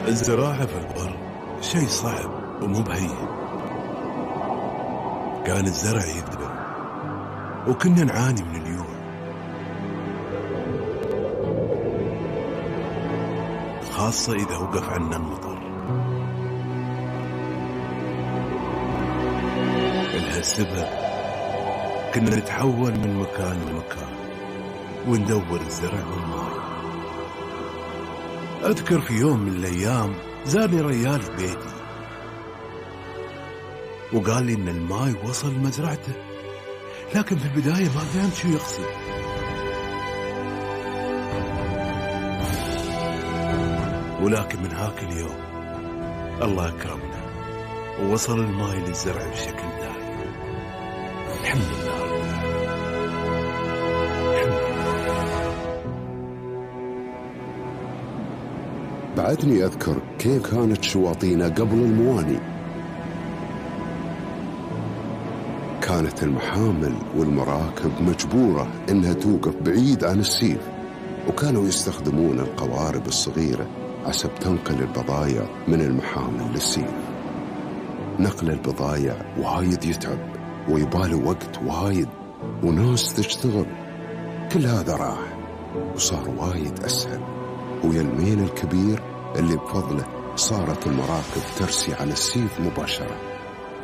الزراعة في البر شيء صعب ومو بهين. كان الزرع يذبل وكنا نعاني من اليوم، خاصة إذا وقف عنا المطر. لهالسبب كنا نتحول من مكان لمكان وندور الزرع والماء. أذكر في يوم من الأيام زارني ريال في بيتي وقال لي إن الماء وصل مزرعته، لكن في البداية ما فهمت شو يقصد. ولكن من هاك اليوم الله أكرمنا ووصل الماء للزرع بشكل دائم. الحمد لله. بعدني أذكر كيف كانت شواطينا قبل المواني. كانت المحامل والمراكب مجبورة إنها توقف بعيد عن السيف، وكانوا يستخدمون القوارب الصغيرة عشان تنقل البضايع من المحامل للسيف. نقل البضايع وايد يتعب ويباله وقت وايد وناس تشتغل. كل هذا راح وصار وايد أسهل، ويا المين الكبير اللي بفضله صارت المراكب ترسي على السيف مباشرة.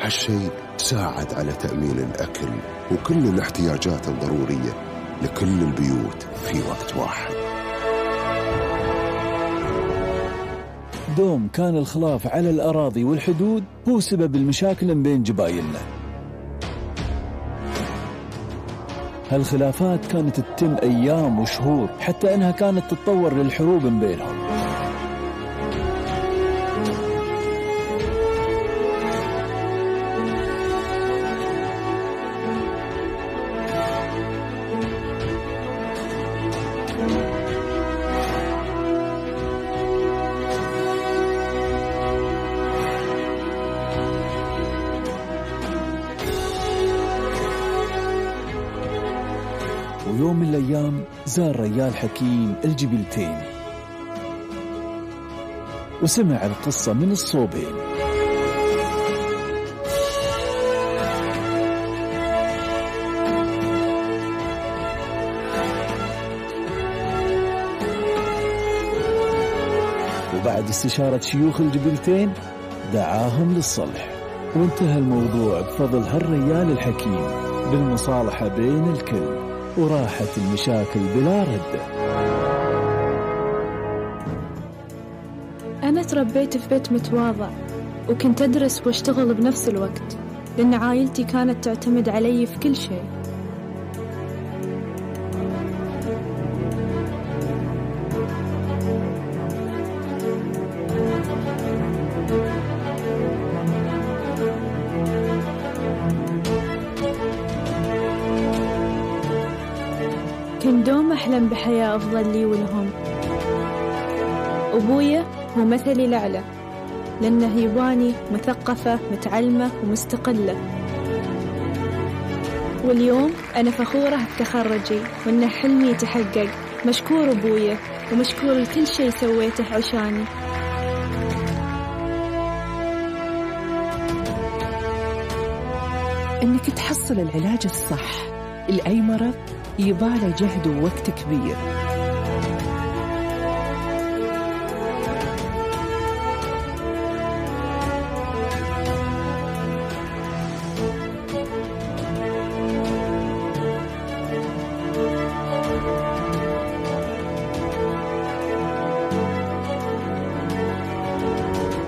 هالشيء ساعد على تأمين الأكل وكل الاحتياجات الضرورية لكل البيوت في وقت واحد. دوم كان الخلاف على الأراضي والحدود هو سبب المشاكل بين جبايلنا. هالخلافات كانت تتم أيام وشهور، حتى أنها كانت تتطور للحروب بينهم. ويوم من الأيام زار ريال حكيم الجبلتين وسمع القصة من الصوبين. وبعد استشارة شيوخ الجبلتين دعاهم للصلح، وانتهى الموضوع بفضل هالريال الحكيم بالمصالحة بين الكل، وراحت المشاكل بلا ردة. أنا تربيت في بيت متواضع، وكنت أدرس واشتغل بنفس الوقت، لأن عائلتي كانت تعتمد علي في كل شيء. كنت دوم أحلم بحياة أفضل لي ولهم. أبويا هو مثلي الأعلى، لأنه يباني مثقفة متعلمة ومستقلة، واليوم أنا فخورة بتخرجي وأن حلمي يتحقق. مشكور أبويا ومشكور لكل شيء سويته عشاني. إنك تحصل العلاج الصح لأي مرض يباله جهد ووقت كبير.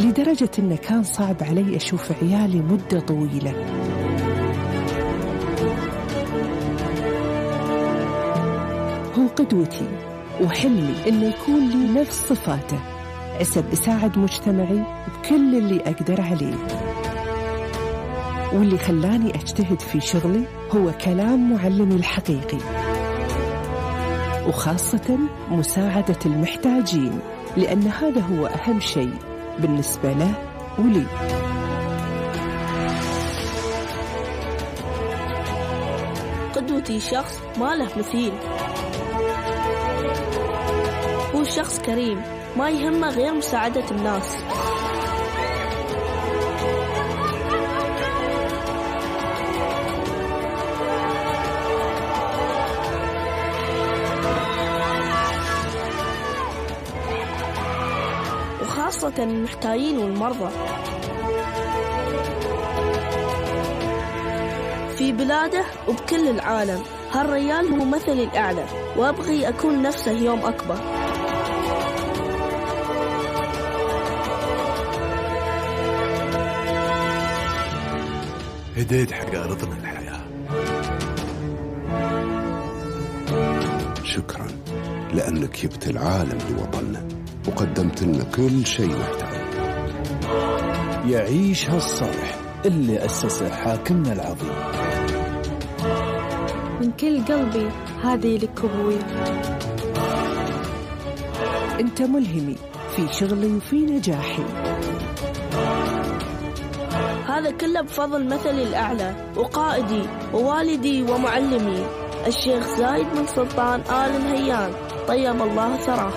لدرجة إنه كان صعب علي أشوف عيالي مدة طويلة. هو قدوتي وحلمي إنه يكون لي نفس صفاته، عسى أساعد مجتمعي بكل اللي أقدر عليه. واللي خلاني أجتهد في شغلي هو كلام معلمي الحقيقي، وخاصة مساعدة المحتاجين، لأن هذا هو أهم شيء بالنسبة له ولي. قدوتي شخص ما له مثيل، هو شخص كريم ما يهمه غير مساعدة الناس. وخاصة المحتاجين والمرضى. في بلاده وبكل العالم هالرجال هو مثلي الأعلى، وأبغي أكون نفسه يوم أكبر. هديت حق أرضنا الحياة. شكرا لأنك جبت العالم لوطننا وقدمت لنا كل شيء نحتاجه. يعيش هالصالح اللي أسسه حاكمنا العظيم. من كل قلبي هذه لك أبوي. أنت ملهمي في شغلي وفي نجاحي. هذا كله بفضل مثلي الأعلى وقائدي ووالدي ومعلمي الشيخ زايد بن سلطان آل نهيان، طيب الله ثراه.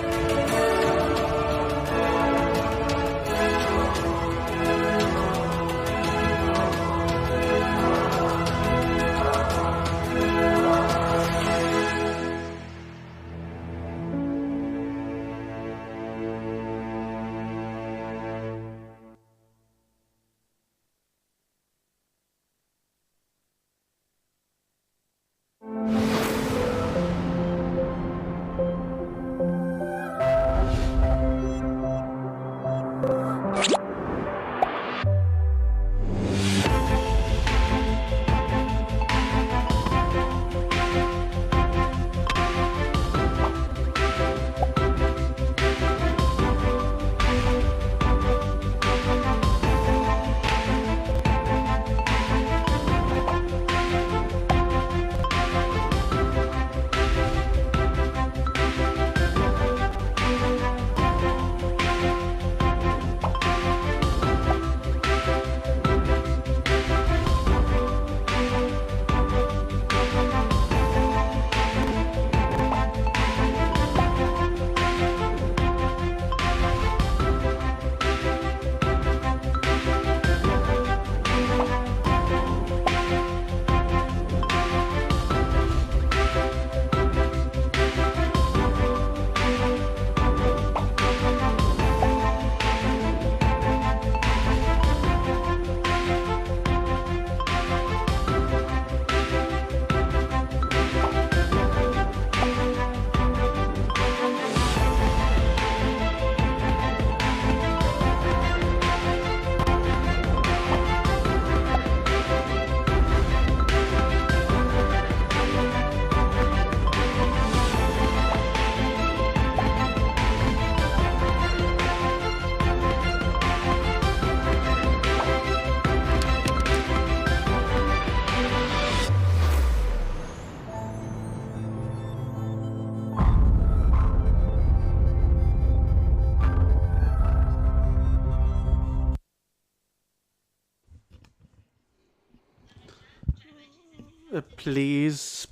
Please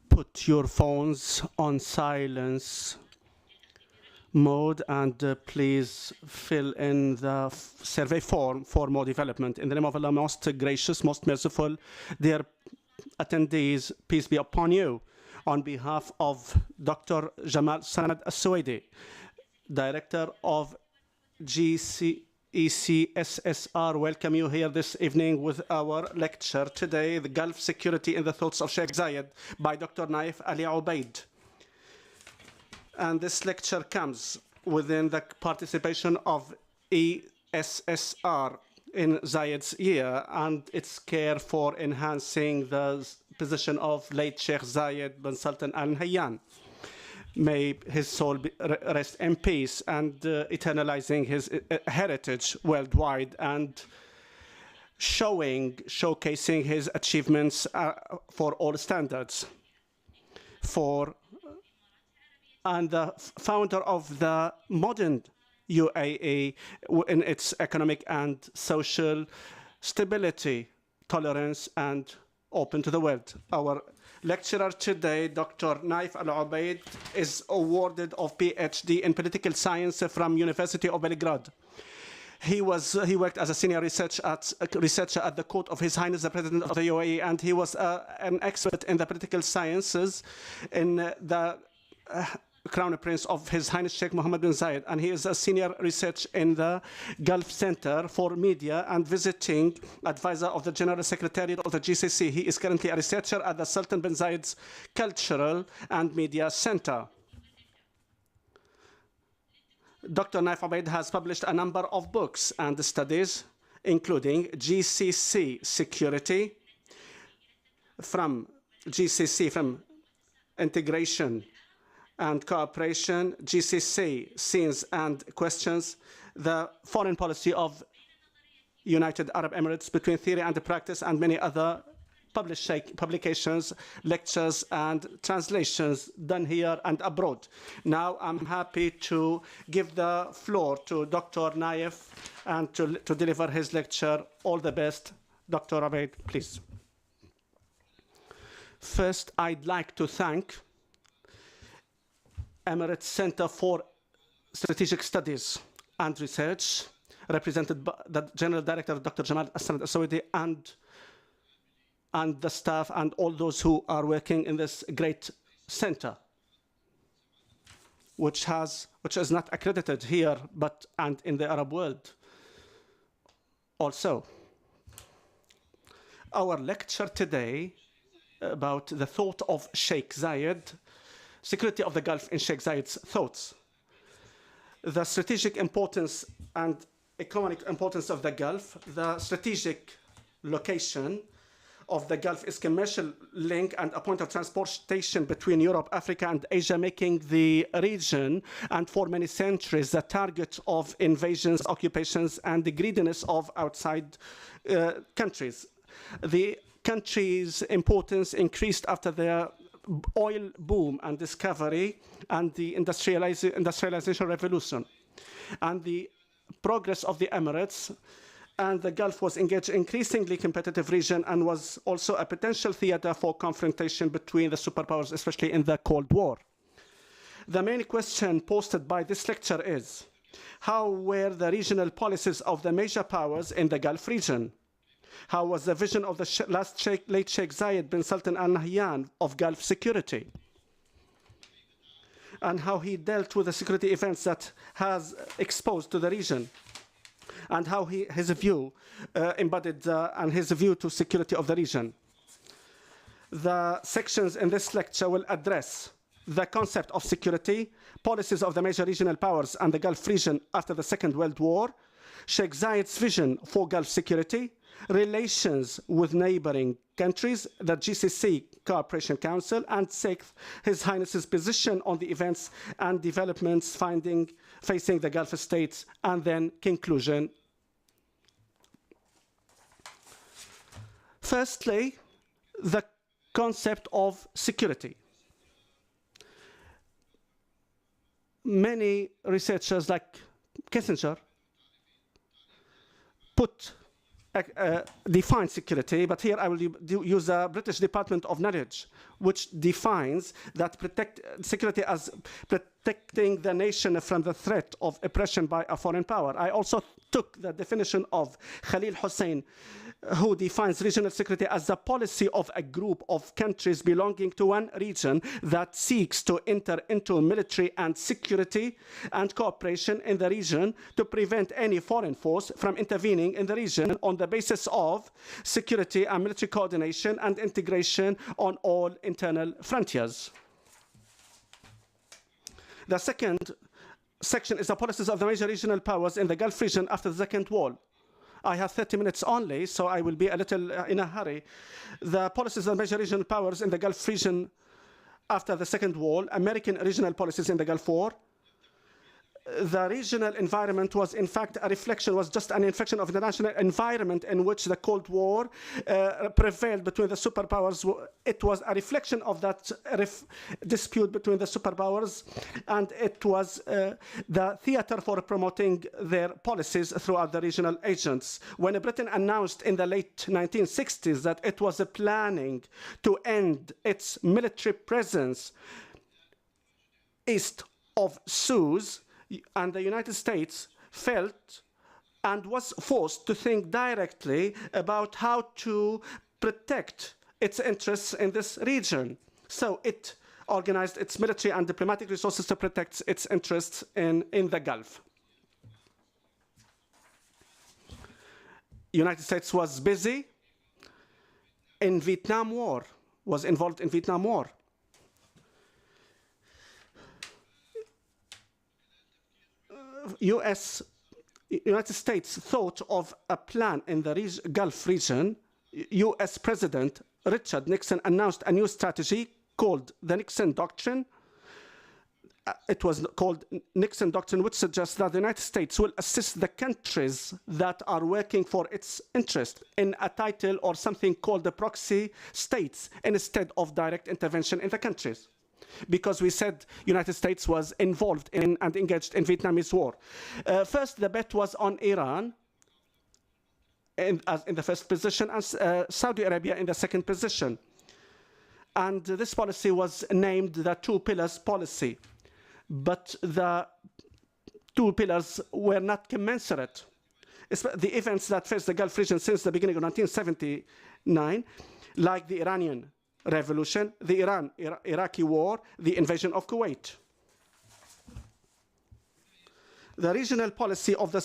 put your phones on silence mode and please fill in the survey form for more development. In the name of Allah, most gracious, most merciful, dear attendees, peace be upon you. On behalf of Dr. Jamal Sanad Al-Suwaidi, Director of GCECSSR, welcome you here this evening with our lecture today, The Gulf Security in the Thoughts of Sheikh Zayed by Dr. Nayef Ali Obeid. And this lecture comes within the participation of ESSR in Zayed's year and its care for enhancing the position of late Sheikh Zayed bin Sultan Al Nahyan. May his soul rest in peace, and eternalizing his heritage worldwide and showcasing his achievements for all standards. And the founder of the modern UAE in its economic and social stability, tolerance, and open to the world. Our lecturer today, Dr. Nayef Al-Obeid, is awarded of PhD in political science from University of Belgrade. He worked as a senior researcher at the court of His Highness the President of the UAE, and he was an expert in the political sciences in the Crown Prince of His Highness Sheikh Mohammed bin Zayed, and he is a senior research in the Gulf Center for Media and visiting advisor of the General Secretariat of the GCC. He is currently a researcher at the Sultan bin Zayed's Cultural and Media Center. Dr. Nayef Obeid has published a number of books and studies, including GCC Security, from Integration and Cooperation, GCC Scenes and Questions, the Foreign Policy of United Arab Emirates Between Theory and Practice, and many other publications, lectures, and translations done here and abroad. Now I'm happy to give the floor to Dr. Nayef and to deliver his lecture. All the best. Dr. Obeid, please. First, I'd like to thank Emirates Center for Strategic Studies and Research, represented by the General Director, Dr. Jamal Al-Saudi, and the staff and all those who are working in this great center, which is not accredited here, and in the Arab world also. Our lecture today about the thought of Sheikh Zayed, security of the Gulf in Sheikh Zayed's thoughts. The strategic importance and economic importance of the Gulf, the strategic location of the Gulf is commercial link and a point of transportation between Europe, Africa, and Asia, making the region, and for many centuries, the target of invasions, occupations, and the greediness of outside countries. The country's importance increased after the oil boom and discovery and the industrialization revolution, and the progress of the Emirates, and the Gulf was engaged in increasingly competitive region and was also a potential theater for confrontation between the superpowers, especially in the Cold War. The main question posed by this lecture is, how were the regional policies of the major powers in the Gulf region? How was the vision of the late Sheikh Zayed bin Sultan Al Nahyan of Gulf security? And how he dealt with the security events that has exposed to the region? And how his view embodied and his view to security of the region. The sections in this lecture will address the concept of security, policies of the major regional powers and the Gulf region after the Second World War, Sheikh Zayed's vision for Gulf security, relations with neighboring countries, the GCC Cooperation Council, and sixth, His Highness's position on the events and developments facing the Gulf states, and then conclusion. Firstly, the concept of security. Many researchers like Kissinger define security, but here I will use the British Department of Knowledge, which defines that security as protecting the nation from the threat of oppression by a foreign power. I also took the definition of Khalil Hussein, who defines regional security as the policy of a group of countries belonging to one region that seeks to enter into military and security and cooperation in the region to prevent any foreign force from intervening in the region on the basis of security and military coordination and integration on all internal frontiers. The second section is the policies of the major regional powers in the Gulf region after the Second War. I have 30 minutes only, so I will be a little in a hurry. The policies of the major regional powers in the Gulf region after the Second War, American regional policies in the Gulf War, the regional environment was in fact a reflection, was just an inflection of the international environment in which the Cold War prevailed between the superpowers. It was a reflection of that dispute between the superpowers, and it was the theater for promoting their policies throughout the regional agents. When Britain announced in the late 1960s that it was planning to end its military presence east of Suez, and the United States felt and was forced to think directly about how to protect its interests in this region. So it organized its military and diplomatic resources to protect its interests in the Gulf. United States was busy in Vietnam War, was involved in Vietnam War. United States thought of a plan in the Gulf region. U.S. President Richard Nixon announced a new strategy called the Nixon Doctrine. It was called Nixon Doctrine, which suggests that the United States will assist the countries that are working for its interest in a title or something called the proxy states instead of direct intervention in the countries. Because we said United States was involved in and engaged in Vietnamese war. First, the bet was on Iran in the first position, and Saudi Arabia in the second position. And this policy was named the Two Pillars policy. But the two pillars were not commensurate. The events that faced the Gulf region since the beginning of 1979, like the Iranian Revolution, the Iraqi war, the invasion of Kuwait. The regional policy of the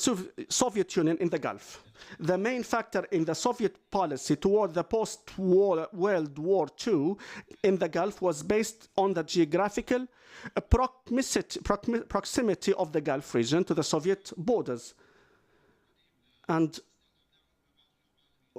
Soviet Union in the Gulf. The main factor in the Soviet policy toward the post-World War II in the Gulf was based on the geographical proximity of the Gulf region to the Soviet borders. And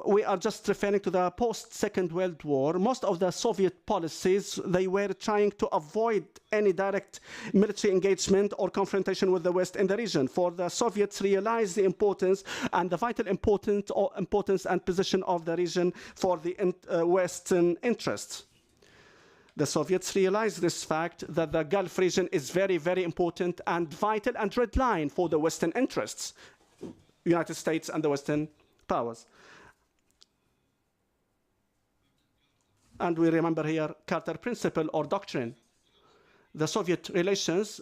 we are just referring to the post-Second World War. Most of the Soviet policies, they were trying to avoid any direct military engagement or confrontation with the West in the region. For the Soviets realized the importance and the vital importance and position of the region for the Western interests. The Soviets realized this fact that the Gulf region is very, very important and vital and red line for the Western interests, United States and the Western powers. And we remember here Carter Principle or Doctrine. The Soviet relations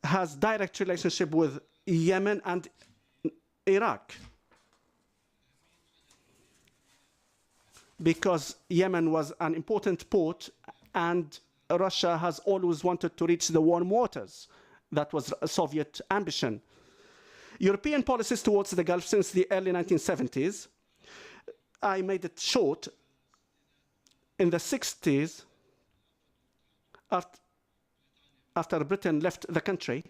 has direct relationship with Yemen and Iraq. Because Yemen was an important port and Russia has always wanted to reach the warm waters. That was a Soviet ambition. European policies towards the Gulf since the early 1970s, I made it short. In the 60s, after Britain left the country,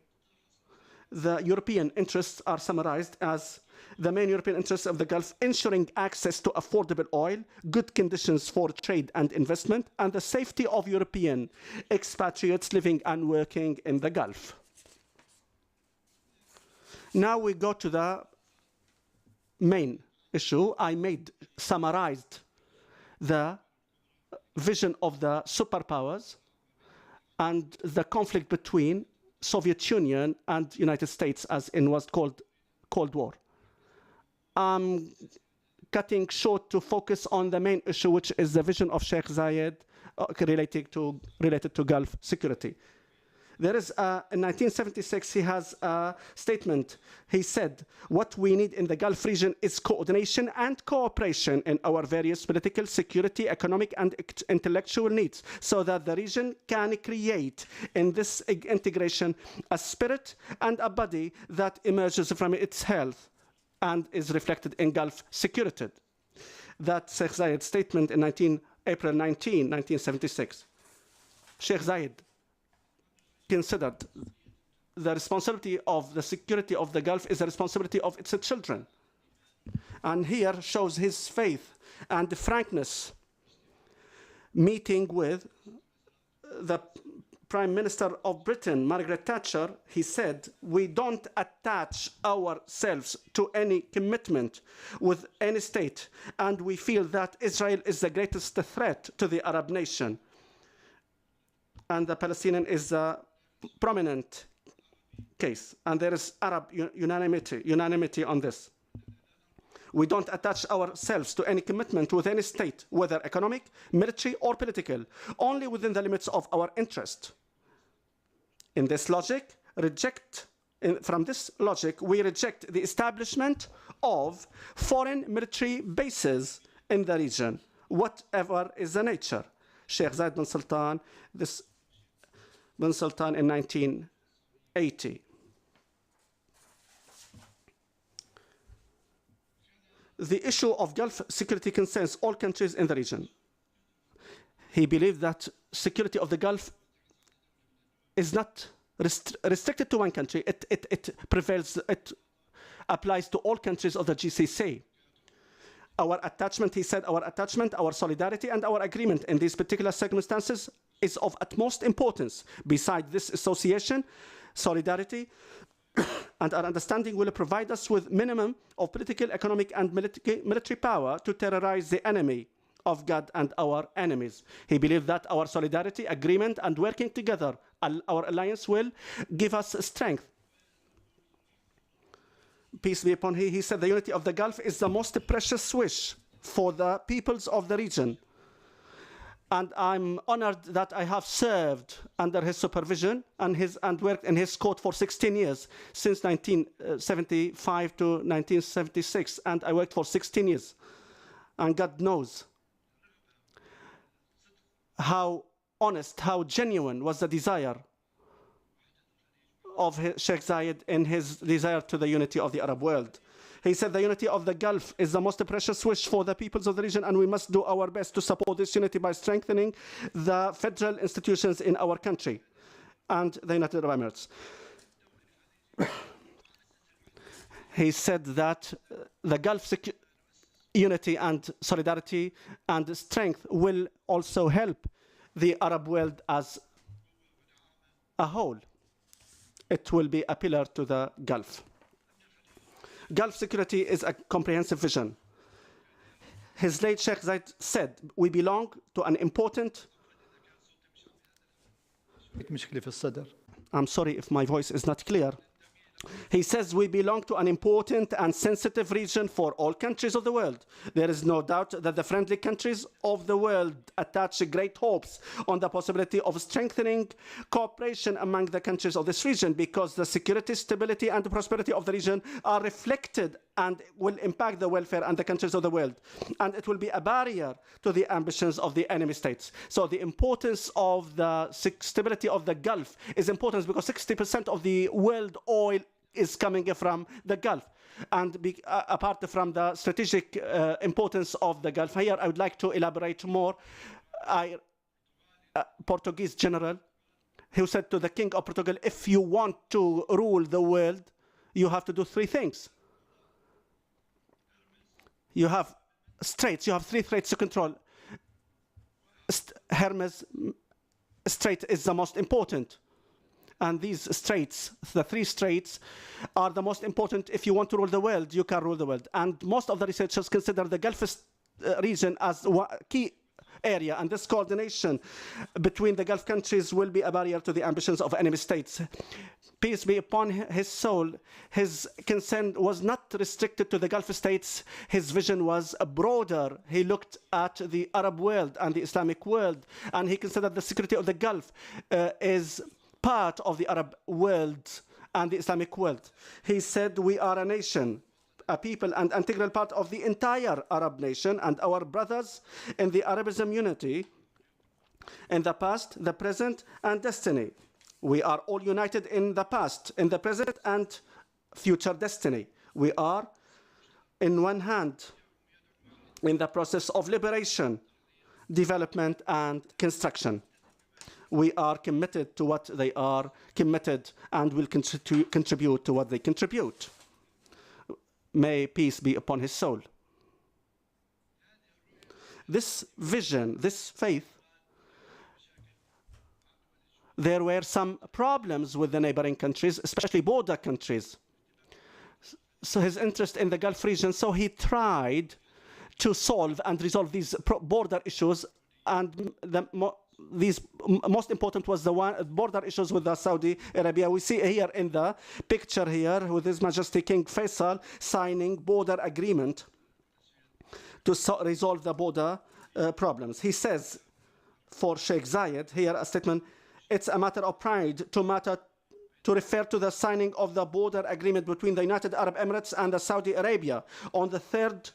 the European interests are summarized as the main European interests of the Gulf: ensuring access to affordable oil, good conditions for trade and investment, and the safety of European expatriates living and working in the Gulf. Now we go to the main issue. I summarized the vision of the superpowers and the conflict between Soviet Union and United States as in what's called Cold War. I'm cutting short to focus on the main issue, which is the vision of Sheikh Zayed related to Gulf security. There is in 1976, he has a statement. He said, what we need in the Gulf region is coordination and cooperation in our various political, security, economic, and intellectual needs, so that the region can create in this integration a spirit and a body that emerges from its health and is reflected in Gulf security. That's Sheikh Zayed's statement in April 19, 1976. Sheikh Zayed considered the responsibility of the security of the Gulf is the responsibility of its children. And here shows his faith and frankness, meeting with the Prime Minister of Britain, Margaret Thatcher, he said, "We don't attach ourselves to any commitment with any state, and we feel that Israel is the greatest threat to the Arab nation." And the Palestinian is a prominent case, and there is Arab unanimity on this. We don't attach ourselves to any commitment with any state, whether economic, military, or political, only within the limits of our interest. In this logic, from this logic, we reject the establishment of foreign military bases in the region, whatever is the nature. Sheikh Zayed bin Sultan, in 1980. The issue of Gulf security concerns all countries in the region. He believed that security of the Gulf is not restricted to one country. It applies to all countries of the GCC. Our attachment, he said, our solidarity, and our agreement in these particular circumstances is of utmost importance. Besides this association, solidarity, and our understanding will provide us with minimum of political, economic, and military power to terrorize the enemy of God and our enemies. He believed that our solidarity, agreement, and working together, our alliance will give us strength. Peace be upon him. He said the unity of the Gulf is the most precious wish for the peoples of the region. And I'm honored that I have served under his supervision and worked in his court for 16 years, since 1975 to 1976. And I worked for 16 years. And God knows how honest, how genuine was the desire of Sheikh Zayed in his desire to the unity of the Arab world. He said the unity of the Gulf is the most precious wish for the peoples of the region, and we must do our best to support this unity by strengthening the federal institutions in our country and the United Arab Emirates. He said that the Gulf unity and solidarity and strength will also help the Arab world as a whole. It will be a pillar to the Gulf. Gulf security is a comprehensive vision. His late Sheikh Zayed said, we belong to an important... I'm sorry if my voice is not clear. He says we belong to an important and sensitive region for all countries of the world. There is no doubt that the friendly countries of the world attach great hopes on the possibility of strengthening cooperation among the countries of this region, because the security, stability, and prosperity of the region are reflected and will impact the welfare and the countries of the world. And it will be a barrier to the ambitions of the enemy states. So the importance of the stability of the Gulf is important, because 60% of the world oil is coming from the Gulf. And apart from the strategic importance of the Gulf, here I would like to elaborate more. Portuguese general who said to the King of Portugal, if you want to rule the world, you have to do three things. You have straits, you have three straits to control. Hermes Strait is the most important. And these straits, the three straits, are the most important. If you want to rule the world, you can rule the world. And most of the researchers consider the Gulf region as a key area, and this coordination between the Gulf countries will be a barrier to the ambitions of enemy states. Peace be upon his soul. His concern was not restricted to the Gulf states. His vision was broader. He looked at the Arab world and the Islamic world, and he considered the security of the Gulf is part of the Arab world and the Islamic world. He said, we are a nation, a people, and integral part of the entire Arab nation, and our brothers in the Arabism unity in the past, the present, and destiny. We are all united in the past, in the present, and future destiny. We are, in one hand, in the process of liberation, development, and construction. We are committed to what they are committed and will contribute to what they contribute. May peace be upon his soul. This vision, this faith, there were some problems with the neighboring countries, especially border countries. So his interest in the Gulf region, so he tried to solve and resolve these border issues, and these most important was the border issues with the Saudi Arabia. We see here in the picture here with His Majesty King Faisal signing border agreement to resolve the border problems. He says for Sheikh Zayed here a statement, it's a matter of pride to refer to the signing of the border agreement between the United Arab Emirates and Saudi Arabia on the 3rd,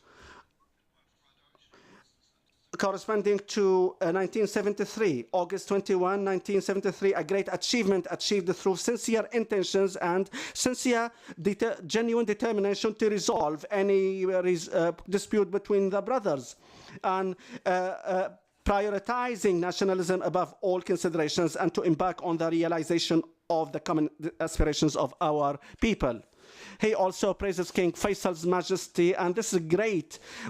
corresponding to 1973, August 21, 1973, a great achievement achieved through sincere intentions and sincere, genuine determination to resolve any dispute between the brothers, and prioritizing nationalism above all considerations, and to embark on the realization of the common aspirations of our people. He also praises King Faisal's majesty, and this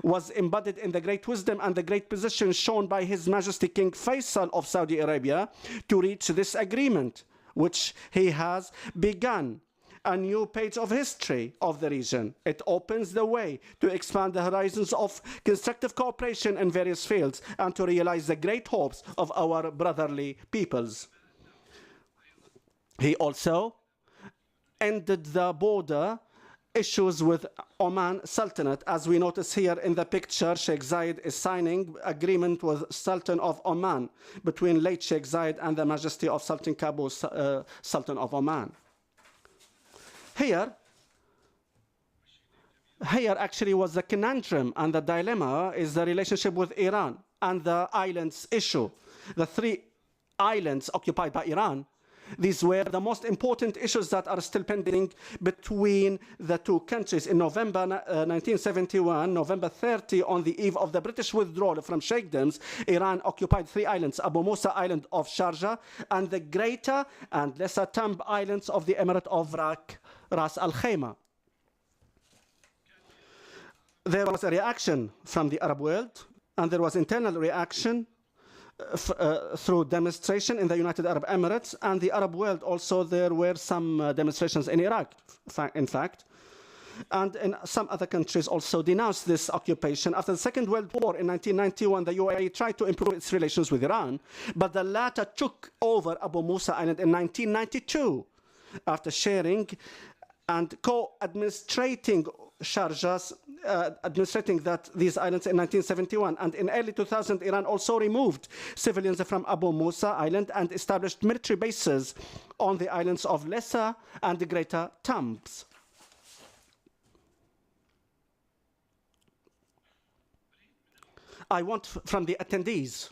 was embodied in the great wisdom and the great position shown by His Majesty King Faisal of Saudi Arabia to reach this agreement, which he has begun a new page of history of the region. It opens the way to expand the horizons of constructive cooperation in various fields and to realize the great hopes of our brotherly peoples. He also ended the border issues with Oman Sultanate. As we notice here in the picture, Sheikh Zayed is signing agreement with Sultan of Oman between late Sheikh Zayed and the Majesty of Sultan Qaboos, Sultan of Oman. Here actually was the conundrum and the dilemma is the relationship with Iran and the islands issue. The 3 islands occupied by Iran, these were the most important issues that are still pending between the 2 countries. In November 1971, November 30, on the eve of the British withdrawal from Sheikdoms, Iran occupied 3 islands, Abu Musa Island of Sharjah, and the Greater and Lesser Tamb Islands of the Emirate of Ras Al Khaimah. There was a reaction from the Arab world, and there was internal reaction through demonstration in the United Arab Emirates and the Arab world. Also, there were some demonstrations in Iraq, in fact, and in some other countries also denounced this occupation. After the Second World War in 1991, the UAE tried to improve its relations with Iran, but the latter took over Abu Musa Island in 1992 after sharing and co-administrating Sharjah's administrating these islands in 1971. And in early 2000, Iran also removed civilians from Abu Musa Island and established military bases on the islands of Lesser and Greater Tambs. I want from the attendees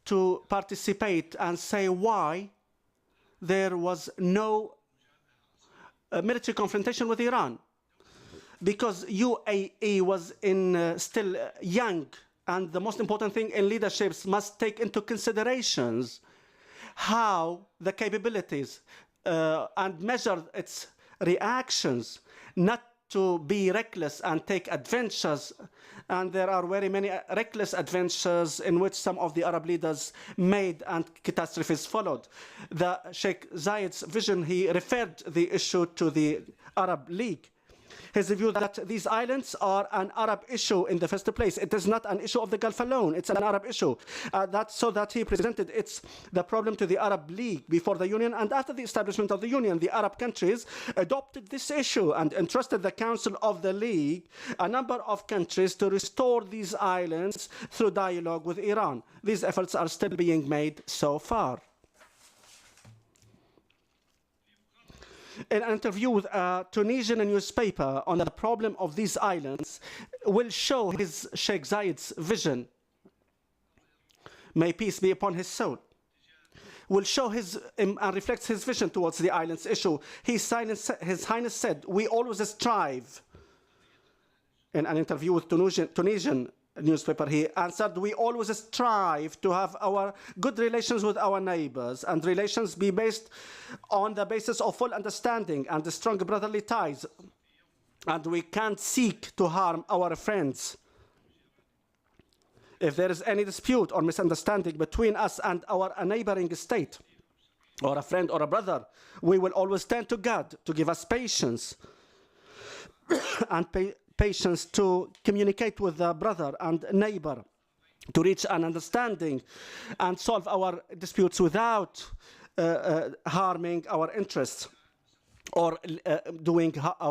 to participate and say why there was no military confrontation with Iran. Because UAE was still young, and the most important thing in leaderships must take into considerations how the capabilities and measure its reactions, not to be reckless and take adventures. And there are very many reckless adventures in which some of the Arab leaders made and catastrophes followed. The Sheikh Zayed's vision, he referred the issue to the Arab League. His view that these islands are an Arab issue in the first place. It is not an issue of the Gulf alone. It's an Arab issue. So that he presented the problem to the Arab League before the Union. And after the establishment of the Union, the Arab countries adopted this issue and entrusted the Council of the League, a number of countries, to restore these islands through dialogue with Iran. These efforts are still being made so far. In an interview with a Tunisian newspaper on the problem of these islands, will show his Sheikh Zayed's vision. May peace be upon his soul. Will show and reflects his vision towards the islands issue. His Highness said, "We always strive." In an interview with Tunisian newspaper, he answered, "We always strive to have our good relations with our neighbors, and relations be based on the basis of full understanding and strong brotherly ties. And we can't seek to harm our friends. if there is any dispute or misunderstanding between us and a neighboring state, or a friend or a brother, we will always turn to God to give us patience and patience to communicate with the brother and neighbor, to reach an understanding and solve our disputes without harming our interests or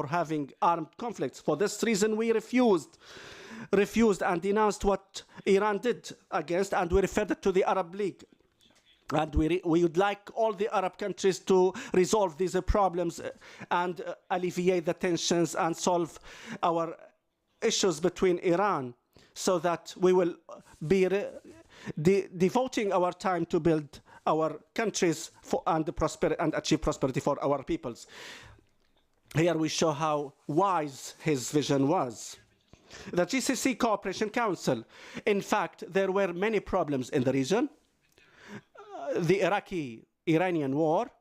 having armed conflicts. For this reason, we refused and denounced what Iran did against, and we referred it to the Arab League. And we would like all the Arab countries to resolve these problems and alleviate the tensions and solve our issues between Iran, so that we will be devoting our time to build our countries and achieve prosperity for our peoples. Here we show how wise his vision was. The GCC Cooperation Council, in fact, there were many problems in the region. The Iraqi-Iranian war,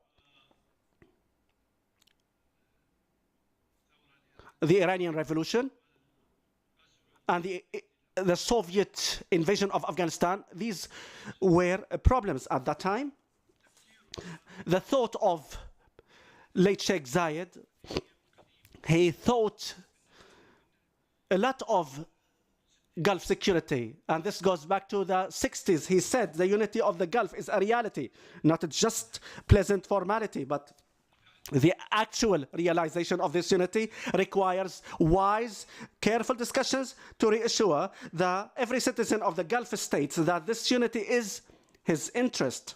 the Iranian Revolution, and the Soviet invasion of Afghanistan. These were problems at that time. The thought of late Sheikh Zayed, he thought a lot of Gulf security, and this goes back to the 60s. He said the unity of the Gulf is a reality, not just pleasant formality, but the actual realization of this unity requires wise, careful discussions to reassure every citizen of the Gulf states that this unity is his interest.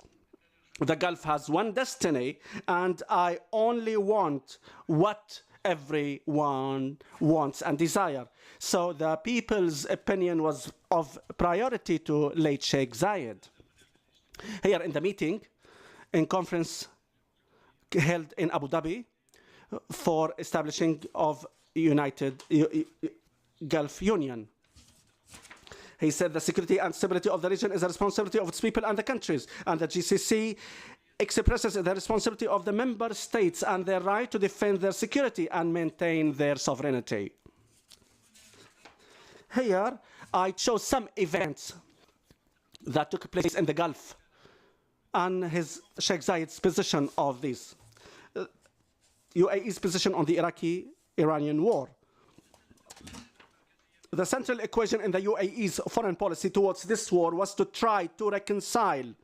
The Gulf has one destiny, and I only want what everyone wants and desire. So the people's opinion was of priority to late Sheikh Zayed. Here in the meeting, in conference held in Abu Dhabi for establishing of United Gulf Union, he said the security and stability of the region is a responsibility of its people and the countries, and the GCC expresses the responsibility of the member states and their right to defend their security and maintain their sovereignty. Here, I chose some events that took place in the Gulf and Sheikh Zayed's position of this. UAE's position on the Iraqi-Iranian war. The central equation in the UAE's foreign policy towards this war was to try to reconcile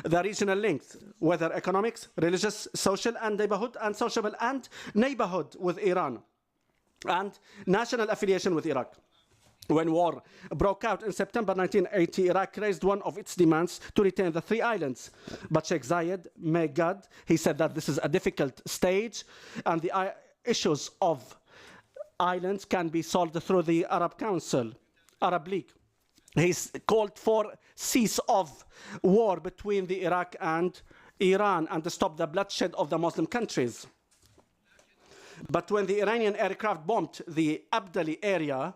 the regional links, whether economics, religious, social, and neighborhood, and sociable and neighborhood with Iran, and national affiliation with Iraq. When war broke out in September 1980, Iraq raised one of its demands to retain the 3 islands. But Sheikh Zayed, may God, he said that this is a difficult stage, and the issues of islands can be solved through the Arab Council, Arab League. He called for cease of war between the Iraq and Iran and to stop the bloodshed of the Muslim countries. But when the Iranian aircraft bombed the Abdali area,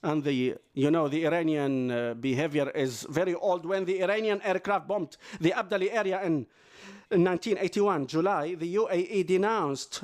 and the Iranian behavior is very old. When the Iranian aircraft bombed the Abdali area in 1981, July, the UAE denounced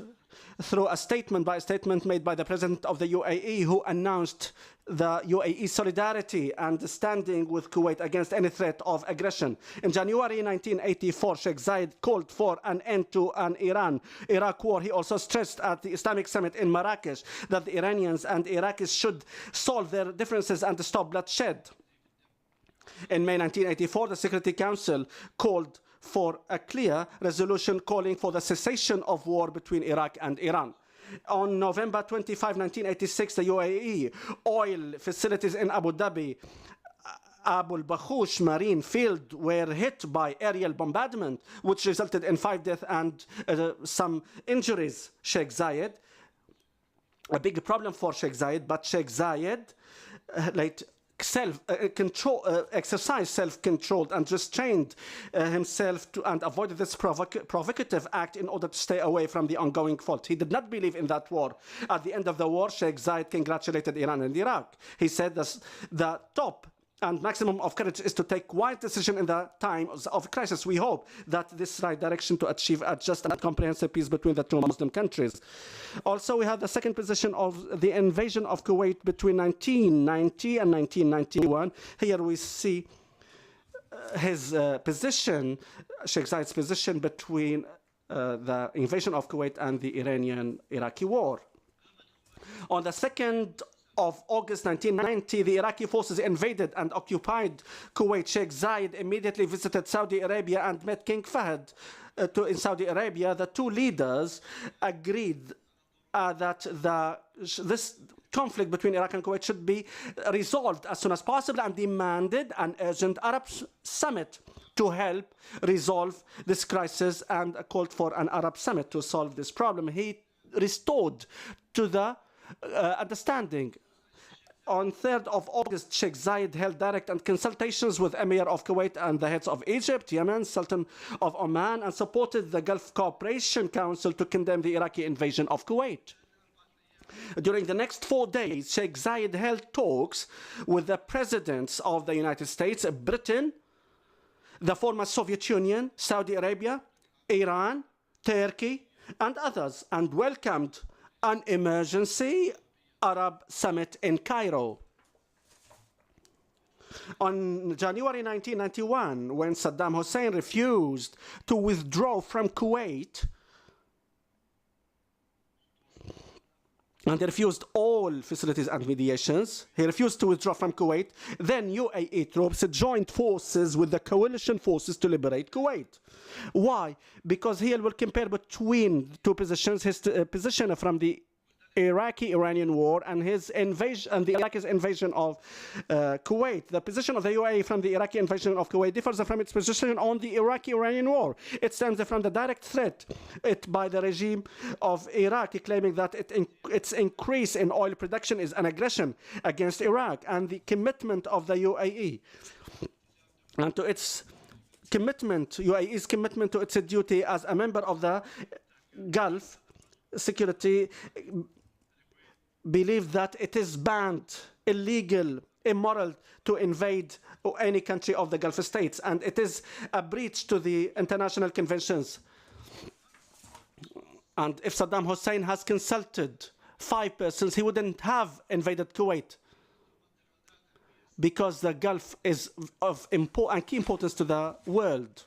through a statement made by the President of the UAE, who announced the UAE solidarity and standing with Kuwait against any threat of aggression. In January 1984, Sheikh Zayed called for an end to an Iran-Iraq war. He also stressed at the Islamic Summit in Marrakesh that the Iranians and Iraqis should solve their differences and stop bloodshed. In May 1984, the Security Council called for a clear resolution calling for the cessation of war between Iraq and Iran. On November 25, 1986, the UAE oil facilities in Abu Dhabi, Abu al-Bakhush marine field, were hit by aerial bombardment, which resulted in 5 deaths and some injuries. Sheikh Zayed, a big problem for Sheikh Zayed, but Sheikh Zayed exercised self-control and restrained himself and avoided this provocative act in order to stay away from the ongoing fault. He did not believe in that war. At the end of the war, Sheikh Zayed congratulated Iran and Iraq. He said the top and maximum of courage is to take wise decision in the time of crisis. We hope that this is the right direction to achieve a just and comprehensive peace between the two Muslim countries. Also, we have the second position of the invasion of Kuwait between 1990 and 1991. Here we see his position, Sheikh Zayed's position between the invasion of Kuwait and the Iranian-Iraqi war. On the 2nd of August 1990, the Iraqi forces invaded and occupied Kuwait. Sheikh Zayed immediately visited Saudi Arabia and met King Fahd in Saudi Arabia. The two leaders agreed that this conflict between Iraq and Kuwait should be resolved as soon as possible and demanded an urgent Arab summit to help resolve this crisis and called for an Arab summit to solve this problem. He restored to the understanding. On 3rd of August, Sheikh Zayed held direct and consultations with Emir of Kuwait and the heads of Egypt, Yemen, Sultan of Oman, and supported the Gulf Cooperation Council to condemn the Iraqi invasion of Kuwait. During the next 4 days, Sheikh Zayed held talks with the presidents of the United States, Britain, the former Soviet Union, Saudi Arabia, Iran, Turkey, and others, and welcomed an emergency Arab summit in Cairo. On January 1991, when Saddam Hussein refused to withdraw from Kuwait, and he refused all facilities and mediations, he refused to withdraw from Kuwait, then UAE troops joined forces with the coalition forces to liberate Kuwait. Why? Because here we'll compare between two positions, his position from the Iraqi-Iranian war and his invasion and the Iraqi's invasion of Kuwait. The position of the UAE from the Iraqi invasion of Kuwait differs from its position on the Iraqi-Iranian war. It stems from the direct threat by the regime of Iraq, claiming that its increase in oil production is an aggression against Iraq, and the commitment of the UAE and to its commitment, UAE's commitment to its duty as a member of the Gulf Security, believe that it is banned, illegal, immoral to invade any country of the Gulf states, and it is a breach to the international conventions. And if Saddam Hussein has consulted 5 persons, he wouldn't have invaded Kuwait, because the Gulf is of key importance to the world.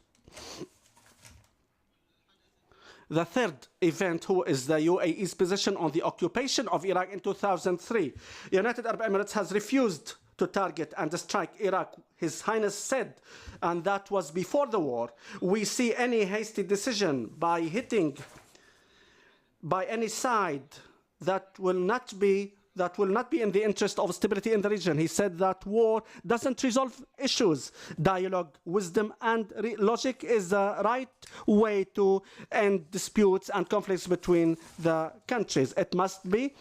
The third event, who is the UAE's position on the occupation of Iraq in 2003. United Arab Emirates has refused to target and strike Iraq, His Highness said, and that was before the war. We see any hasty decision by hitting by any side that will not be in the interest of stability in the region. He said that war doesn't resolve issues. Dialogue, wisdom, and logic is the right way to end disputes and conflicts between the countries. It must be,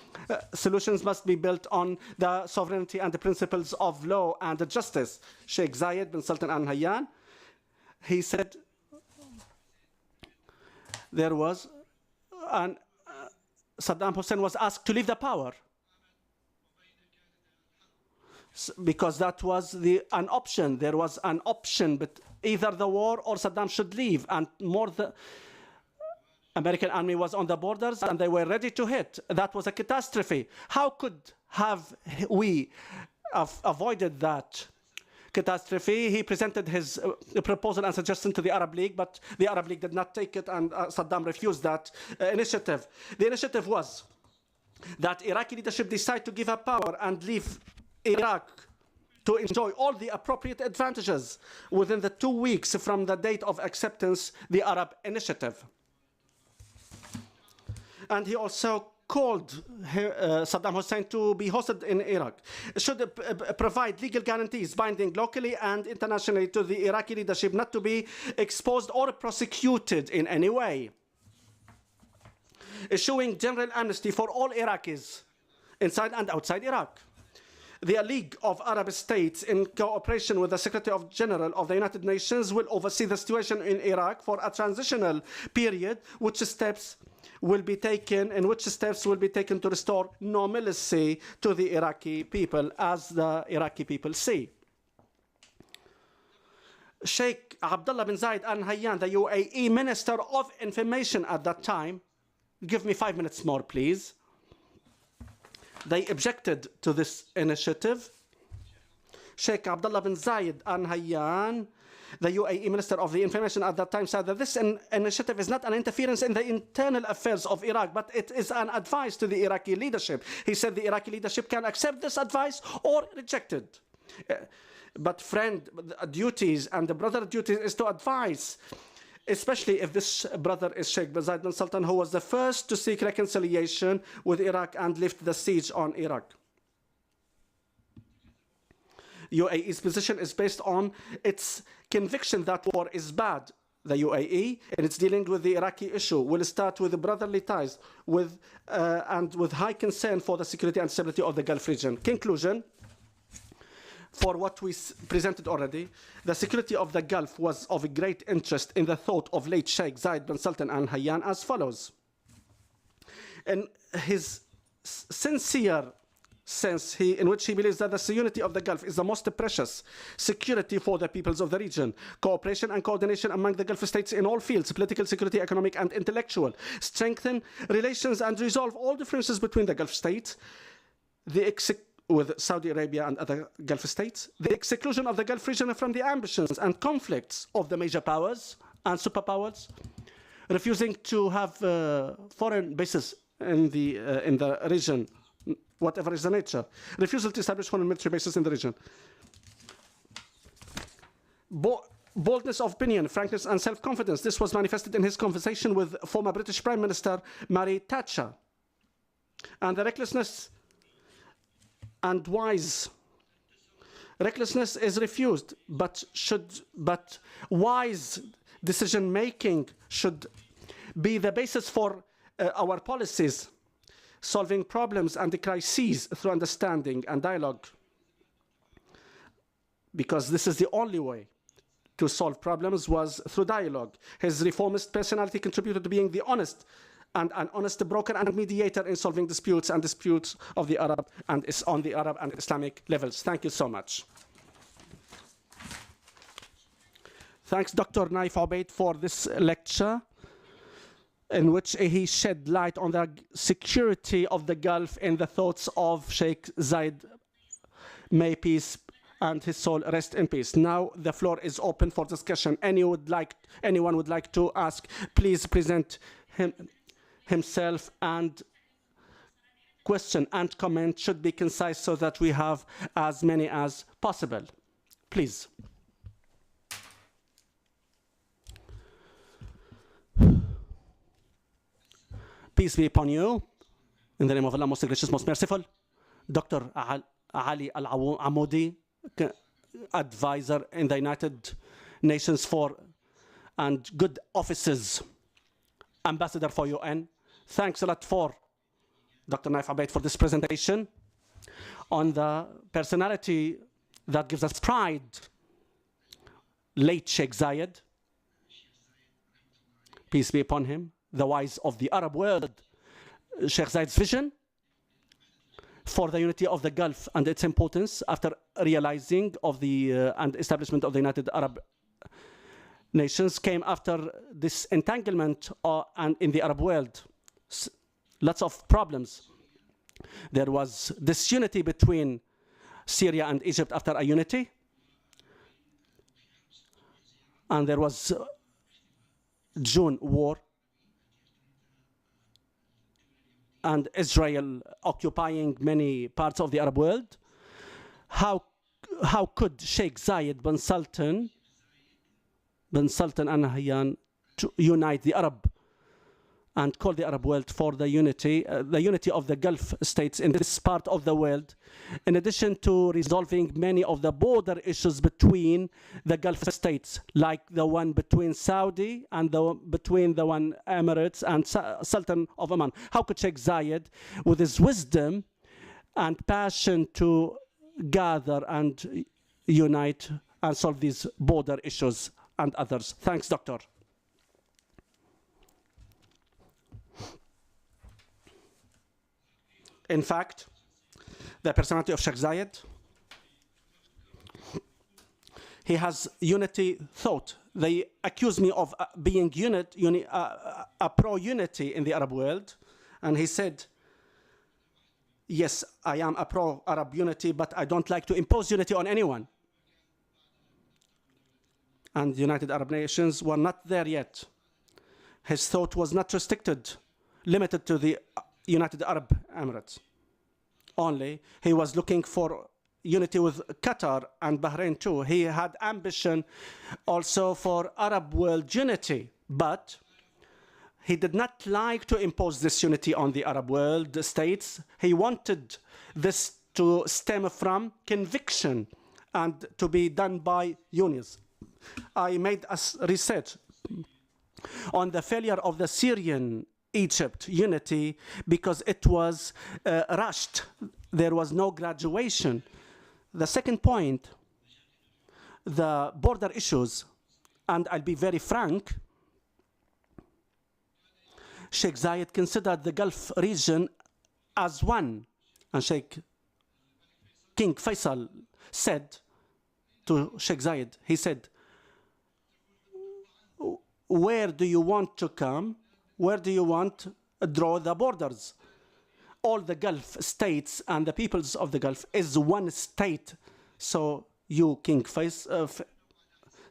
solutions must be built on the sovereignty and the principles of law and justice. Sheikh Zayed bin Sultan Al Nahyan, he said there was Saddam Hussein was asked to leave the power, because that was an option. There was an option, but either the war or Saddam should leave. And the American army was on the borders and they were ready to hit. That was a catastrophe. How could we have avoided that catastrophe? He presented his proposal and suggestion to the Arab League, but the Arab League did not take it, and Saddam refused that initiative. The initiative was that Iraqi leadership decide to give up power and leave Iraq to enjoy all the appropriate advantages within the 2 weeks from the date of acceptance, the Arab Initiative. And he also called Saddam Hussein to be hosted in Iraq. Should provide legal guarantees binding locally and internationally to the Iraqi leadership not to be exposed or prosecuted in any way. Issuing general amnesty for all Iraqis inside and outside Iraq. The League of Arab States, in cooperation with the Secretary General of the United Nations, will oversee the situation in Iraq for a transitional period, which steps will be taken to restore normalcy to the Iraqi people, as the Iraqi people see. Sheikh Abdullah bin Zayed Al Nahyan, the UAE Minister of Information at that time, give me 5 minutes more, please. They objected to this initiative. Sheikh Abdullah bin Zayed Al Nahyan, the UAE Minister of the Information at that time, said that this initiative is not an interference in the internal affairs of Iraq, but it is an advice to the Iraqi leadership. He said the Iraqi leadership can accept this advice or reject it. But friend duties and the brother duties is to advise, especially if this brother is Sheikh Zayed bin Sultan, who was the first to seek reconciliation with Iraq and lift the siege on Iraq. UAE's position is based on its conviction that war is bad. The UAE, in its dealing with the Iraqi issue, will start with brotherly ties and with high concern for the security and stability of the Gulf region. Conclusion. For what we presented already, the security of the Gulf was of great interest in the thought of late Sheikh Zayed bin Sultan Al Nahyan as follows. In his sincere sense, in which he believes that the unity of the Gulf is the most precious security for the peoples of the region. Cooperation and coordination among the Gulf states in all fields, political, security, economic, and intellectual. Strengthen relations and resolve all differences between the Gulf states, with Saudi Arabia and other Gulf states, the exclusion of the Gulf region from the ambitions and conflicts of the major powers and superpowers, refusing to have foreign bases in the region, whatever is the nature, refusal to establish foreign military bases in the region, boldness of opinion, frankness and self-confidence. This was manifested in his conversation with former British Prime Minister Mary Thatcher. And the recklessness and wise. Recklessness is refused, but wise decision-making should be the basis for our policies, solving problems and crises through understanding and dialogue. Because this is the only way to solve problems was through dialogue. His reformist personality contributed to being the honest and an honest broker and mediator in solving disputes of the Arab and on the Arab and Islamic levels. Thank you so much. Thanks, Dr. Nayef Obeid, for this lecture in which he shed light on the security of the Gulf in the thoughts of Sheikh Zayed. May peace and his soul rest in peace. Now the floor is open for discussion. Anyone would like to ask, please present himself, and question and comment should be concise so that we have as many as possible. Please. Peace be upon you. In the name of Allah, most gracious, most merciful. Dr. Ali Al-Amoudi, advisor in the United Nations and good offices, ambassador for UN. Thanks a lot for Dr. Nayef Obeid for this presentation on the personality that gives us pride, late Sheikh Zayed, peace be upon him, the wise of the Arab world. Sheikh Zayed's vision for the unity of the Gulf and its importance after realizing of the and establishment of the United Arab Nations came after this entanglement and in the Arab world. Lots of problems. There was disunity between Syria and Egypt after a unity. And there was June war. And Israel occupying many parts of the Arab world. How could Sheikh Zayed bin Sultan Al Nahyan to unite the Arab and call the Arab world for the unity of the Gulf states in this part of the world, in addition to resolving many of the border issues between the Gulf states, like the one between Saudi and between the one Emirates and Sultan of Oman? How could Sheikh Zayed, with his wisdom and passion to gather and unite and solve these border issues and others? Thanks, Doctor. In fact, the personality of Sheikh Zayed, He has unity thought. They accuse me of being a pro-unity in the Arab world. And he said, yes, I am a pro-Arab unity, but I don't like to impose unity on anyone. And the United Arab Nations were not there yet. His thought was not restricted, limited to the United Arab Emirates only. He was looking for unity with Qatar and Bahrain too. He had ambition also for Arab world unity, but he did not like to impose this unity on the Arab world states. He wanted this to stem from conviction and to be done by unions. I made a research on the failure of the Syrian Egypt unity because it was rushed. There was no graduation. The second point, the border issues, and I'll be very frank, Sheikh Zayed considered the Gulf region as one. And King Faisal said to Sheikh Zayed, he said, where do you want to come? Where do you want to draw the borders? All the Gulf states and the peoples of the Gulf is one state. So you, King Faisal,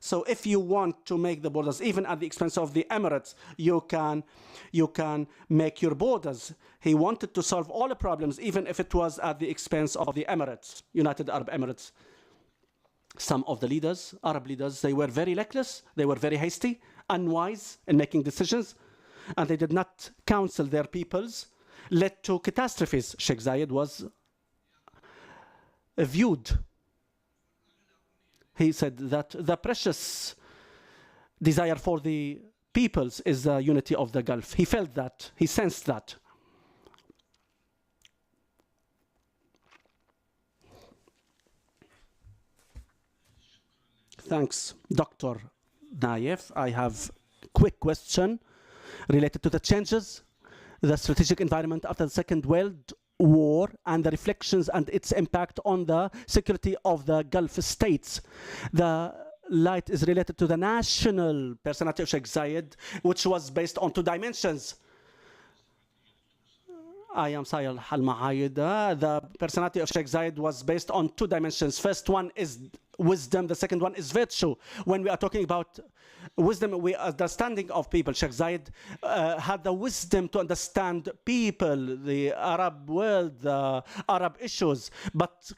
so if you want to make the borders, even at the expense of the Emirates, you can make your borders. He wanted to solve all the problems, even if it was at the expense of the Emirates, United Arab Emirates. Some of the leaders, Arab leaders, they were very reckless, they were very hasty, unwise in making decisions, and they did not counsel their peoples, led to catastrophes. Sheikh Zayed was viewed. He said that the precious desire for the peoples is the unity of the Gulf. He felt that, he sensed that. Thanks, Dr. Nayef. I have a quick question related to the changes, the strategic environment after the Second World War and the reflections and its impact on the security of the Gulf states. The light is related to the national personality of Sheikh Zayed, which was based on two dimensions. I am Sayal Al-Ma'ayida. The personality of Sheikh Zayed was based on two dimensions. First one is wisdom, the second one is virtue. When we are talking about wisdom, we understanding of people. Sheikh Zayed had the wisdom to understand people, the Arab world, the Arab issues, but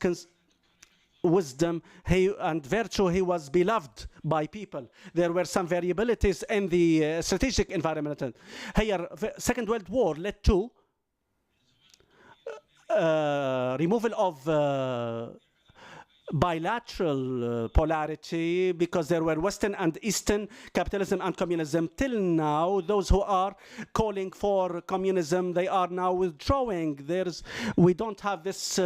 wisdom and virtue, he was beloved by people. There were some variabilities in the strategic environment. Here, Second World War led to removal of bilateral polarity because there were Western and Eastern capitalism and communism. Till now, those who are calling for communism, they are now withdrawing. We don't have this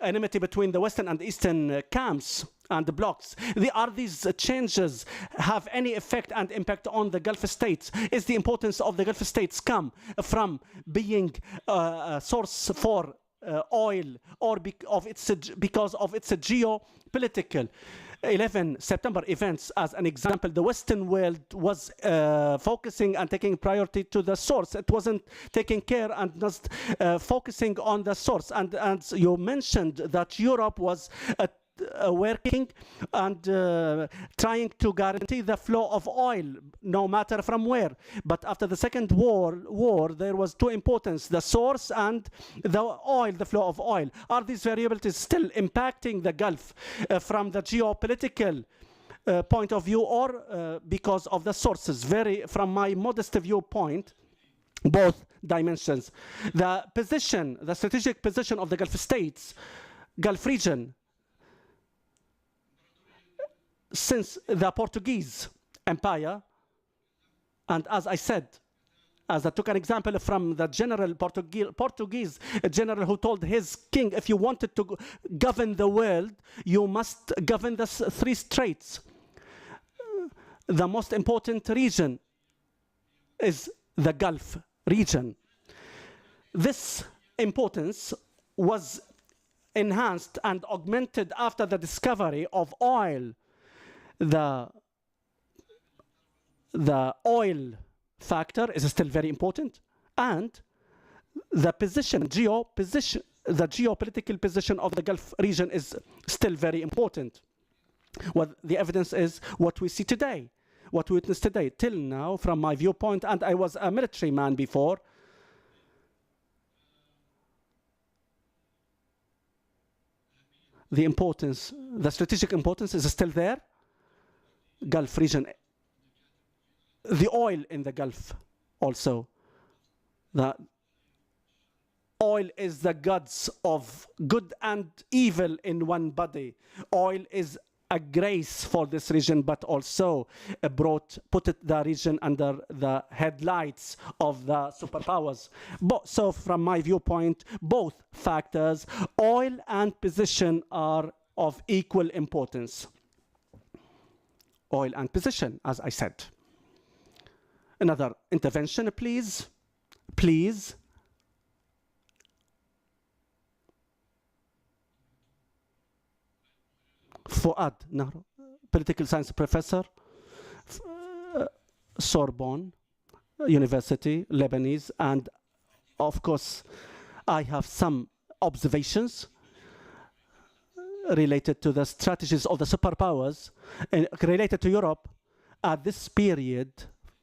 enmity between the Western and Eastern camps and the blocks. Are these changes have any effect and impact on the Gulf states? Is the importance of the Gulf states come from being a source for oil or because of its geopolitical 11 September events? As an example, the Western world was focusing and taking priority to the source. It wasn't taking care and just focusing on the source. And you mentioned that Europe was working and trying to guarantee the flow of oil, no matter from where. But after the Second War, there was two importance: the source and the oil, the flow of oil. Are these variabilities still impacting the Gulf from the geopolitical point of view, or because of the sources? From my modest viewpoint, both dimensions. The position, the strategic position of the Gulf states, Gulf region, since the Portuguese Empire, and as I said, as I took an example from the Portuguese general who told his king, if you wanted to govern the world, you must govern the three straits. The most important region is the Gulf region. This importance was enhanced and augmented after the discovery of oil. The oil factor is still very important, and the geopolitical position of the Gulf region is still very important. What the evidence is what we see today, what we witness today. Till now, from my viewpoint, and I was a military man before, the strategic importance is still there. Gulf region, the oil in the Gulf also. The oil is the gods of good and evil in one body. Oil is a grace for this region, but also put the region under the headlights of the superpowers. So from my viewpoint, both factors, oil and position, are of equal importance. Oil and position, as I said. Another intervention, please. Please. Fuad Nahro, political science professor, Sorbonne University, Lebanese, and of course I have some observations related to the strategies of the superpowers related to Europe at this period,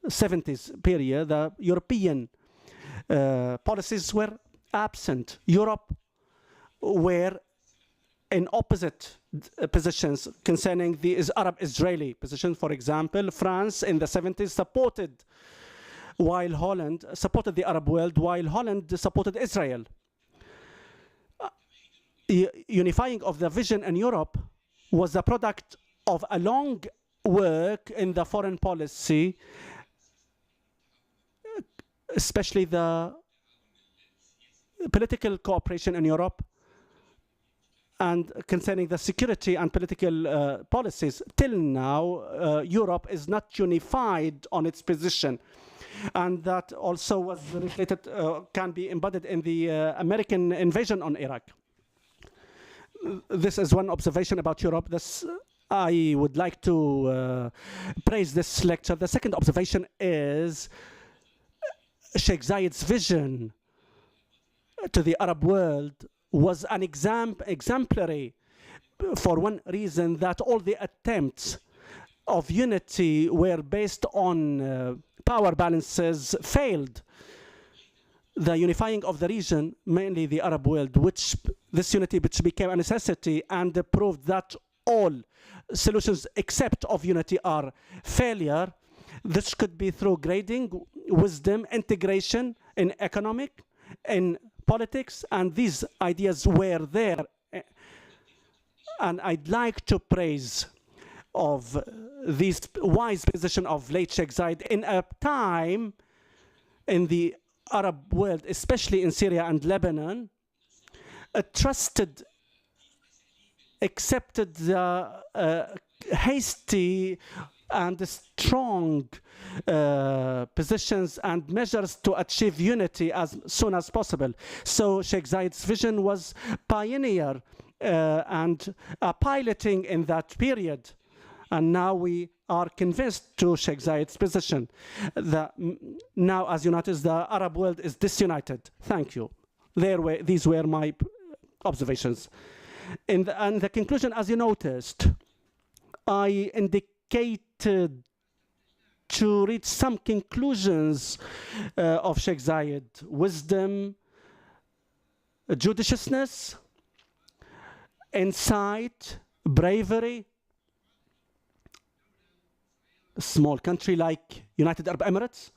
70s period. The European policies were absent. Europe were in opposite positions concerning the Arab-Israeli position. For example, France in the 70s supported the Arab world, while Holland supported Israel. Unifying of the vision in Europe was the product of a long work in the foreign policy, especially the political cooperation in Europe, and concerning the security and political policies. Till now, Europe is not unified on its position. And that also was reflected, can be embodied in the American invasion on Iraq. This is one observation about Europe. I would like to praise this lecture. The second observation is Sheikh Zayed's vision to the Arab world was an exemplary, for one reason, that all the attempts of unity were based on power balances failed. The unifying of the region, mainly the Arab world, this unity which became a necessity and proved that all solutions except of unity are failure. This could be through grading, wisdom, integration in economic, in politics, and these ideas were there. And I'd like to praise of this wise position of late Sheikh Zayed in a time in the Arab world, especially in Syria and Lebanon, accepted the hasty and strong positions and measures to achieve unity as soon as possible. So Sheikh Zayed's vision was pioneer and piloting in that period. And now we are convinced to Sheikh Zayed's position. Now, as you notice, the Arab world is disunited. Thank you. These were my observations. And the conclusion, as you noticed, I indicated to reach some conclusions of Sheikh Zayed: wisdom, judiciousness, insight, bravery. A small country like United Arab Emirates,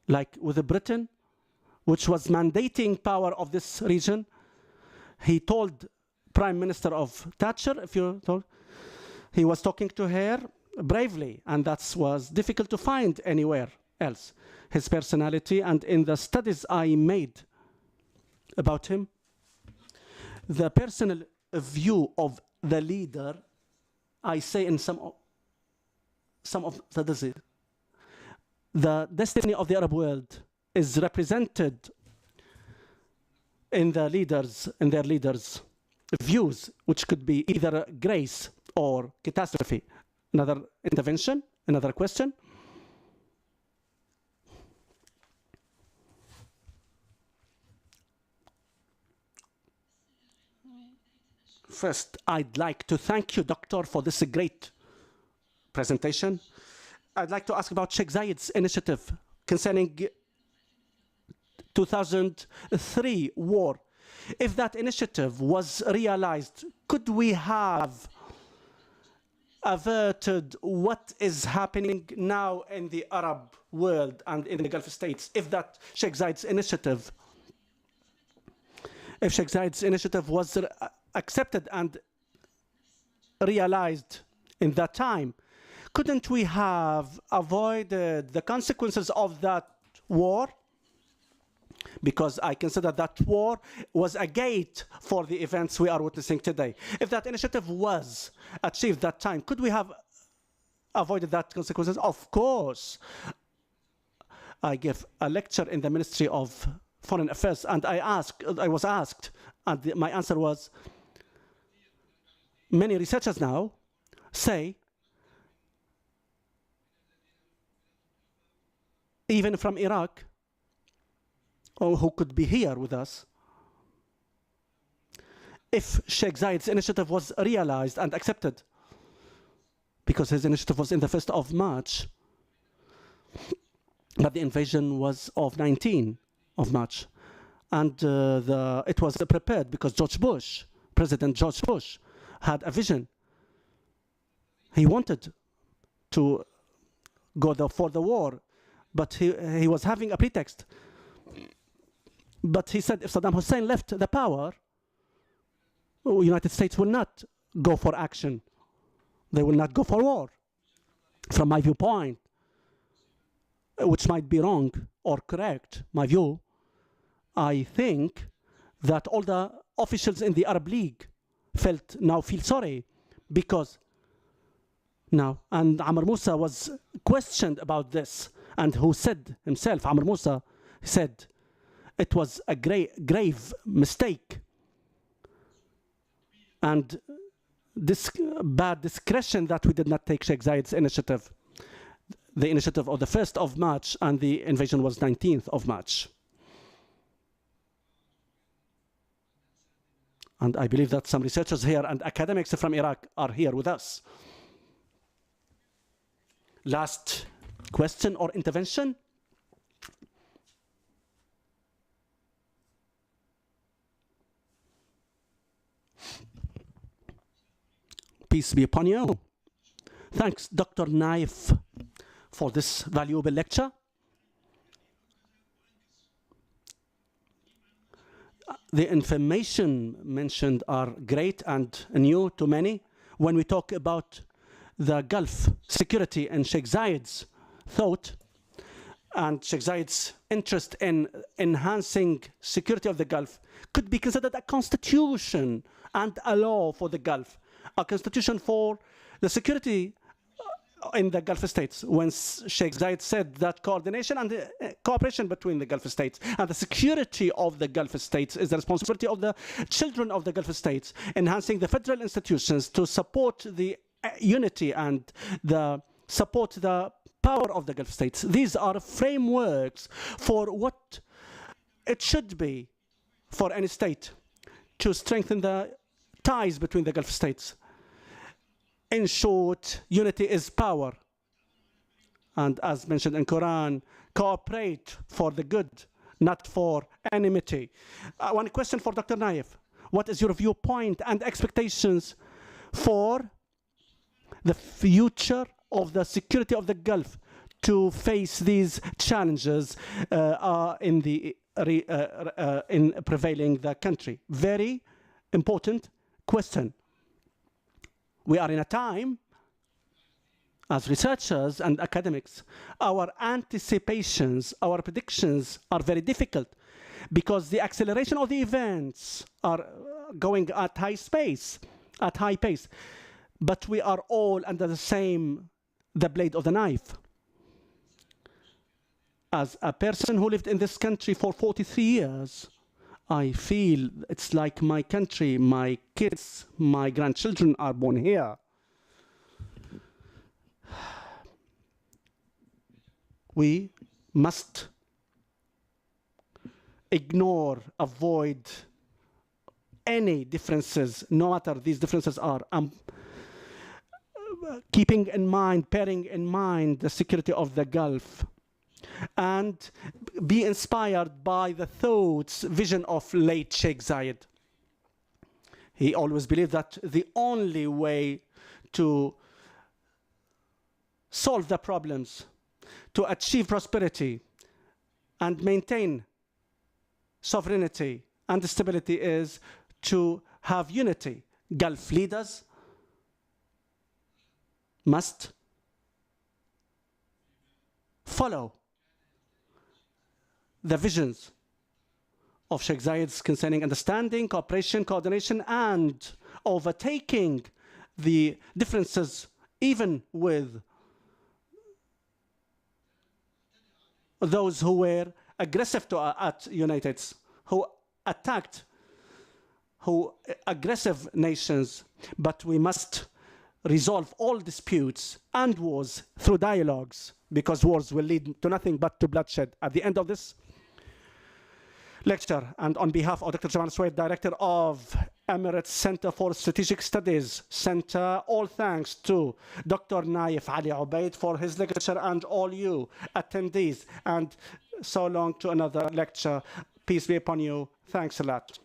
like with Britain, which was mandating power of this region. He told Prime Minister of Thatcher, if you told, he was talking to her bravely, and that was difficult to find anywhere else. His personality, and in the studies I made about him, the personal view of the leader, I say in some of the disease, the destiny of the Arab world is represented in their leaders' views, which could be either grace or catastrophe. Another intervention, another question. First, I'd like to thank you, Doctor, for this great presentation. I'd like to ask about Sheikh Zayed's initiative concerning 2003 war. If that initiative was realized, could we have averted what is happening now in the Arab world and in the Gulf states? If that Sheikh Zayed's initiative, was accepted and realized in that time, couldn't we have avoided the consequences of that war? Because I consider that war was a gate for the events we are witnessing today. If that initiative was achieved that time, could we have avoided that consequences? Of course. I gave a lecture in the Ministry of Foreign Affairs, and I was asked, and my answer was, many researchers now say, even from Iraq, or who could be here with us, if Sheikh Zayed's initiative was realized and accepted, because his initiative was in the 1st of March, but the invasion was of 19th of March. And it was prepared because President George Bush, had a vision. He wanted to go for the war, but he was having a pretext. But he said if Saddam Hussein left the power, the United States will not go for action. They will not go for war. From my viewpoint, which might be wrong or correct, my view, I think that all the officials in the Arab League feel sorry because now, and Amr Moussa was questioned about this, and who said himself, Amr Moussa said, it was a grave mistake and this bad discretion that we did not take Sheikh Zayed's initiative, the initiative of the 1st of March, and the invasion was 19th of March. And I believe that some researchers here and academics from Iraq are here with us. Last question or intervention? Peace be upon you. Thanks, Dr. Nayef, for this valuable lecture. The information mentioned are great and new to many. When we talk about the Gulf security and Sheikh Zayed's thought and Sheikh Zayed's interest in enhancing security of the Gulf could be considered a constitution and a law for the Gulf, a constitution for the security in the Gulf states, when Sheikh Zayed said that coordination and cooperation between the Gulf states and the security of the Gulf states is the responsibility of the children of the Gulf states, enhancing the federal institutions to support the unity and support the power of the Gulf states. These are frameworks for what it should be for any state to strengthen the ties between the Gulf states. In short, unity is power. And as mentioned in Quran, cooperate for the good, not for enmity. One question for Dr. Nayef. What is your viewpoint and expectations for the future of the security of the Gulf to face these challenges in prevailing the country? Very important question. We are in a time, as researchers and academics, our anticipations, our predictions are very difficult because the acceleration of the events are going at high pace. But we are all under the blade of the knife. As a person who lived in this country for 43 years, I feel it's like my country, my kids, my grandchildren are born here. We must ignore, avoid any differences, no matter these differences are. Keeping in mind, bearing in mind the security of the Gulf, and be inspired by the thoughts, vision of late Sheikh Zayed. He always believed that the only way to solve the problems, to achieve prosperity and maintain sovereignty and stability is to have unity. Gulf leaders must follow the visions of Sheikh Zayed's concerning understanding, cooperation, coordination, and overtaking the differences, even with those who were aggressive at United States, who attacked, aggressive nations. But we must resolve all disputes and wars through dialogues, because wars will lead to nothing but to bloodshed. At the end of this lecture, and on behalf of Dr. Jamal Suwaid, Director of Emirates Center for Strategic Studies Center, all thanks to Dr. Nayef Ali Obeid for his lecture, and all you attendees, and so long to another lecture. Peace be upon you. Thanks a lot.